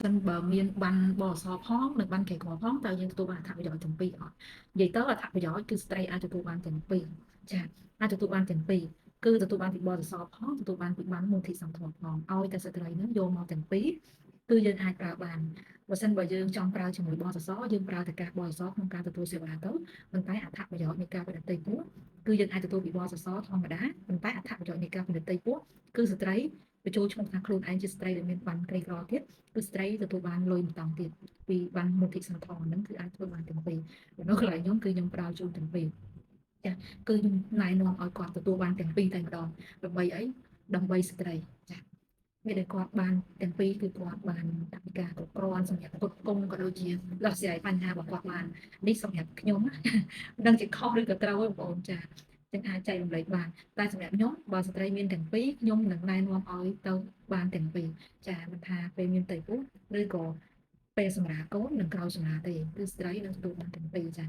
dân bờ miên ban bò sò phong được ban kẻ có phong tại nhưng tụi bạn thạo giỏi từng pi họ vậy tớ là thạo giỏi cứ stay ai tụi bạn từng pi chà ai tụi bạn từng pi cứ tụi bạn bị bò sò phong tụi bạn bị bắn môn thị sản thuật còn oi ta sẽ thấy nó vô màu từng pi cứ dân hai bà bàn và sân bờ dương trong prao chỉ một bò sò dương prao thì cả bò sò không cả tụi tôi sẽ vào tới mình tái thạo giỏi như cao về tây quốc cứ dân ai tụi tôi bị bò sò không mà đá mình tái thạo giỏi như cao về tây quốc cứ stay បញ្ចូលឈ្មោះខាងខ្លួនឯងជាស្ត្រីដែលមានបានក្រីក្រទៀតគឺស្ត្រីទទួលបានលុយមិនតង់ទៀតពីបានមុខវិជ្ជាសន្ធរហ្នឹងគឺអាចធ្វើបានទាំងពីរនៅកន្លែងខ្ញុំគឺខ្ញុំប្រើជូនទាំងពីរចាគឺខ្ញុំណែនាំឲ្យគាត់ទទួលបានទាំងពីរតែម្ដងដើម្បីអីដើម្បីស្ត្រីចាពេលដែលគាត់បានទាំងពីរគឺគាត់បានតវិការគ្រប់គ្រាន់សម្រាប់ផ្គត់ផ្គង់ក៏ដូចជាដោះស្រាយបញ្ហារបស់គាត់បាននេះសម្រាប់ខ្ញុំមិនដឹងជាខុសឬក៏ត្រូវទេបងប្អូនចាចឹងអាចចែករំលែកបានតែសម្រាប់ខ្ញុំបើស្ត្រីមានទាំងពីរខ្ញុំនឹងណែនាំឲ្យទៅបានទាំងពីរចាមិនថាពេលមានផ្ទៃពោះឬក៏ពេលសម្រាប់កូននិងក្រោយសម្រាប់ទេគឺស្ត្រីនឹងទទួលបានទាំងពីរចា